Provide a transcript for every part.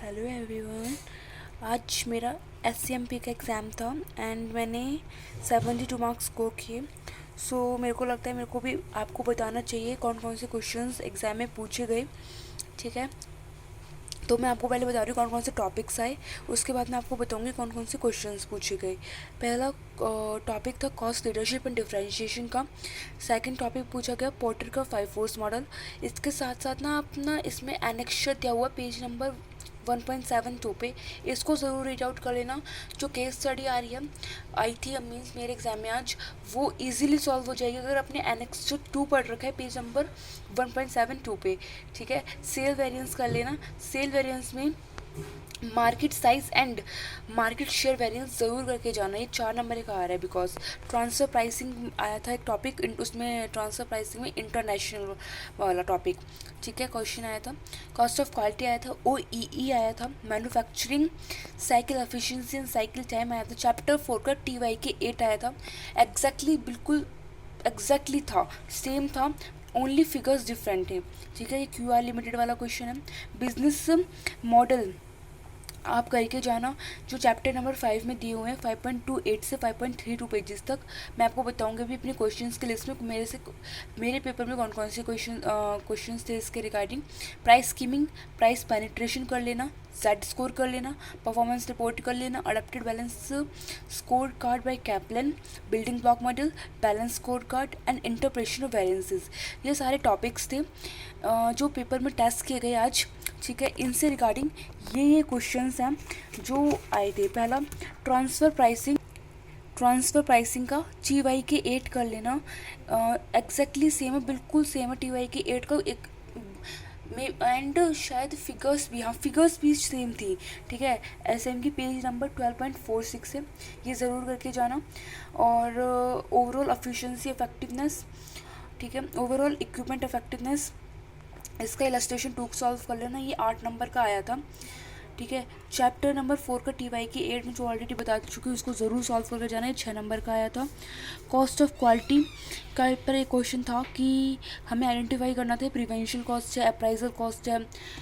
Hello everyone. आज मेरा SCMP का एग्ज़ाम था एंड मैंने 72 मार्क्स स्कोर किए। मेरे को लगता है मेरे को भी आपको बताना चाहिए कौन कौन से क्वेश्चंस एग्ज़ाम में पूछे गए। ठीक है, तो मैं आपको पहले बता रही हूँ कौन कौन से टॉपिक्स आए, उसके बाद मैं आपको बताऊँगी कौन कौन से क्वेश्चंस पूछे गए। पहला टॉपिक था कॉस्ट लीडरशिप एंड डिफरेंशिएशन का। सेकंड टॉपिक पूछा गया पोर्टर का 5 फोर्स मॉडल। इसके साथ साथ ना अपना इसमें एनेक्चर दिया हुआ पेज नंबर 1.72 पे, इसको ज़रूर रीड आउट कर लेना। जो केस स्टडी आ रही है आई थी मीन्स मेरे एग्ज़ाम में आज, वो इजीली सॉल्व हो जाएगी अगर आपने एनेक्स 2 पढ़ रखा है पेज नंबर 1.72 पे। ठीक है, सेल वेरिएंस कर लेना। सेल वेरिएंस में market size and market share variance ज़रूर करके जाना। ये 4 नंबर का आ रहा है बिकॉज ट्रांसफ़र प्राइसिंग आया था एक टॉपिक, उसमें ट्रांसफ़र प्राइसिंग में इंटरनेशनल वाला टॉपिक। ठीक है, क्वेश्चन आया था। कॉस्ट ऑफ क्वालिटी आया था। OEE आया था। Manufacturing cycle efficiency and cycle time आया था। चैप्टर 4 का TY के 8 आया था। बिल्कुल एग्जैक्टली था, सेम था, ओनली फिगर्स डिफरेंट थे। ठीक है, ये QR लिमिटेड वाला क्वेश्चन है। बिजनेस मॉडल आप करके जाना, जो चैप्टर नंबर 5 में दिए हुए हैं 5.28 से 5.32 पेजेस तक। मैं आपको बताऊंगी भी अपने क्वेश्चंस की लिस्ट में मेरे पेपर में कौन कौन से क्वेश्चंस थे इसके regarding. Price skimming, price penetration कर लेना, जेड स्कोर कर लेना, परफॉर्मेंस रिपोर्ट कर लेना, adapted balance score card by Kaplan, building block model, balance score card and interpretation of variances. ये सारे टॉपिक्स थे जो पेपर में टेस्ट किए गए आज। ठीक है, इनसे रिगार्डिंग ये क्वेश्चंस हैं जो आए थे। पहला ट्रांसफ़र प्राइसिंग का TY के 8 कर लेना। एग्जैक्टली सेम है, बिल्कुल सेम है TY के 8 का एक में, एंड शायद फिगर्स भी, हाँ फिगर्स भी सेम थी। ठीक है, SM की पेज नंबर 12.46 है, ये ज़रूर करके जाना। और ओवरऑल एफिशिएंसी इफेक्टिवनेस, ठीक है, ओवरऑल इक्विपमेंट इफेक्टिवनेस, इसका इलस्ट्रेशन 2 सॉल्व कर लेना, ये 8 नंबर का आया था। ठीक है, चैप्टर नंबर 4 का TY के 8 में जो ऑलरेडी बता चुकी हूँ उसको ज़रूर सॉल्व करके जाना है, 6 नंबर का आया था। कॉस्ट ऑफ क्वालिटी का पर एक क्वेश्चन था कि हमें आइडेंटिफाई करना था प्रिवेंशन कॉस्ट है, अप्राइजल कॉस्ट है,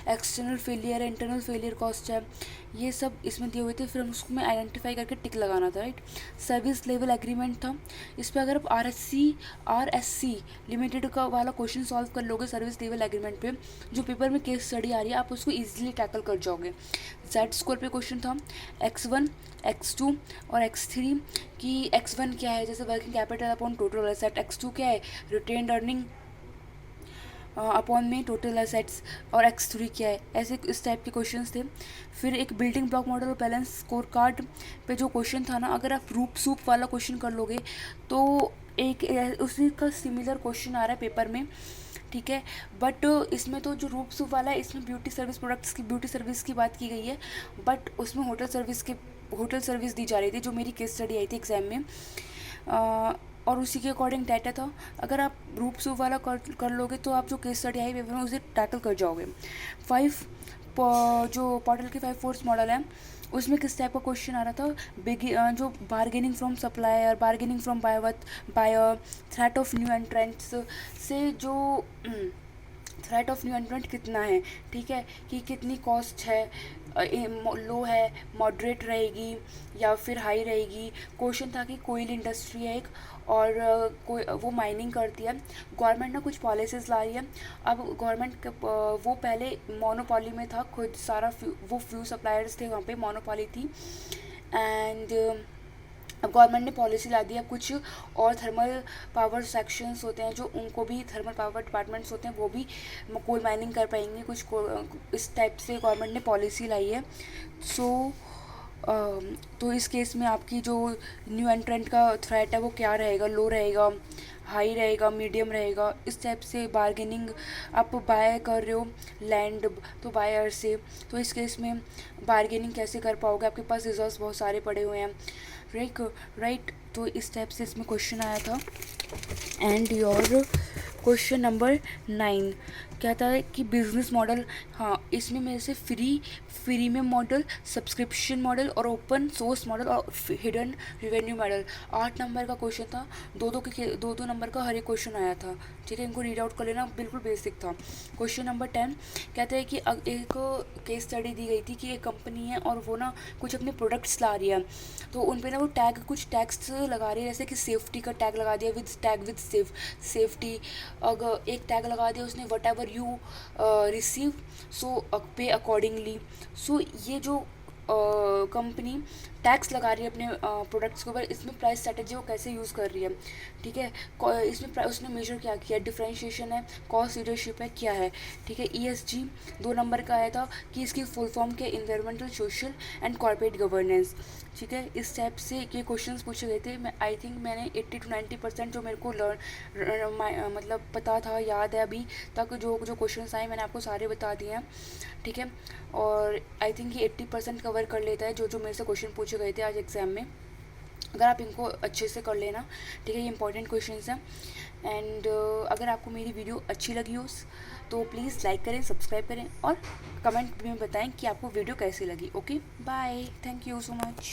एक्सटर्नल फेलियर है, इंटरनल फेलियर कॉस्ट है, ये सब इसमें दिए हुए थे। फिर हम उसको में आइडेंटिफाई करके टिक लगाना था, राइट। सर्विस लेवल एग्रीमेंट था, इस पर अगर आप RSC लिमिटेड का वाला क्वेश्चन सॉल्व कर लोगे सर्विस लेवल एग्रीमेंट पे, जो पेपर में केस स्टडी आ रही है, आप उसको ईजिली टैकल कर जाओगे। जेड स्कोर पे क्वेश्चन था X1, X2 और X3 कि X1 क्या है, जैसे working capital upon total asset, X2 क्या है, रिटेन्ड अर्निंग अपॉन में टोटल एसेट्स, और X3 क्या है, ऐसे इस टाइप के क्वेश्चंस थे। फिर एक बिल्डिंग ब्लॉक मॉडल और बैलेंस स्कोर कार्ड पे जो क्वेश्चन था ना, अगर आप रूप सूप वाला क्वेश्चन कर लोगे तो एक उसी का सिमिलर क्वेश्चन आ रहा है पेपर में। ठीक है, बट इसमें तो जो रूप सूप वाला है इसमें ब्यूटी सर्विस प्रोडक्ट्स की ब्यूटी सर्विस की बात की गई है, बट उसमें होटल सर्विस दी जा रही थी जो मेरी केस स्टडी आई थी एग्ज़ाम में। और उसी के अकॉर्डिंग डाटा था। अगर आप रूप सूप वाला कर लोगे तो आप जो केस स्टडी आई पेपर में उसे टैकल कर जाओगे। जो पोर्टल के 5 फोर्स मॉडल है उसमें किस टाइप का क्वेश्चन आ रहा था, जो bargaining from supplier, bargaining from buyer, threat of new entrants से जो थ्रेट ऑफ न्यू एंट्रेंट कितना है, ठीक है, कि कितनी कॉस्ट है, लो है, मॉडरेट रहेगी या फिर हाई रहेगी। क्वेश्चन था कि कोयल इंडस्ट्री है एक, और वो माइनिंग करती है। गवर्नमेंट ना कुछ पॉलिसीज़ ला रही है। अब गवर्नमेंट वो पहले मोनोपोली में था, खुद सारा वो फ्यू सप्लायर्स थे, वहाँ पे मोनोपोली थी। एंड अब गवर्नमेंट ने पॉलिसी ला दी है, कुछ और थर्मल पावर सेक्शंस होते हैं जो उनको भी, थर्मल पावर डिपार्टमेंट्स होते हैं वो भी कोल माइनिंग कर पाएंगे, कुछ इस टाइप से गवर्नमेंट ने पॉलिसी लाई है। तो इस केस में आपकी जो न्यू एंट्रेंट का थ्रेट है वो क्या रहेगा, लो रहेगा, हाई रहेगा, मीडियम रहेगा, इस टाइप से बार्गेनिंग आप बाय कर रहे हो लैंड तो बायर से, तो इस केस में बार्गेनिंग कैसे कर पाओगे, आपके पास रिजर्व्स बहुत सारे पड़े हुए हैं, राइट। तो इस टाइप से इसमें क्वेश्चन आया था। एंड योर क्वेश्चन नंबर 9 कहता है कि बिजनेस मॉडल, हाँ इसमें मेरे से फ्री में मॉडल, सब्सक्रिप्शन मॉडल और ओपन सोर्स मॉडल और हिडन रेवेन्यू मॉडल, 8 नंबर का क्वेश्चन था। दो नंबर का हर एक क्वेश्चन आया था। ठीक है, इनको रीड आउट कर लेना, बिल्कुल बेसिक था। क्वेश्चन नंबर 10 कहते हैं कि एक केस स्टडी दी गई थी कि एक कंपनी है और वो ना कुछ अपने प्रोडक्ट्स ला रही है, तो उन पे ना वो कुछ टैग्स लगा रही है, जैसे कि सेफ्टी का टैग लगा दिया, विद सेफ्टी। अगर एक टैग लगा दिया उसने, वट एवर यू रिसीव सो पे अकॉर्डिंगली। सो ये जो कंपनी टैक्स लगा रही है अपने प्रोडक्ट्स के ऊपर, इसमें प्राइस स्ट्रेटेजी वो कैसे यूज़ कर रही है, ठीक है। इसमें उसने मेजर क्या किया, डिफरेंशिएशन है, कॉस्ट लीडरशिप है, क्या है, ठीक है। ESG 2 नंबर का आया था कि इसकी फुल फॉर्म के environmental, social and corporate governance, ठीक है। इस टाइप से ये क्वेश्चंस पूछे गए थे। मैं आई थिंक मैंने 80 to 90% जो मेरे को मतलब पता था, याद है अभी तक, जो जो क्वेश्चंस आए मैंने आपको सारे बता दिए हैं, ठीक है। और आई थिंक ये 80% कवर कर लेता है जो जो मेरे से क्वेश्चन पूछे गए थे आज एग्ज़ाम में। अगर आप इनको अच्छे से कर लेना, ठीक है, ये इंपॉर्टेंट क्वेश्चंस हैं। एंड अगर आपको मेरी वीडियो अच्छी लगी हो तो प्लीज़ लाइक करें, सब्सक्राइब करें और कमेंट में बताएं कि आपको वीडियो कैसी लगी। Okay, bye, thank you so much.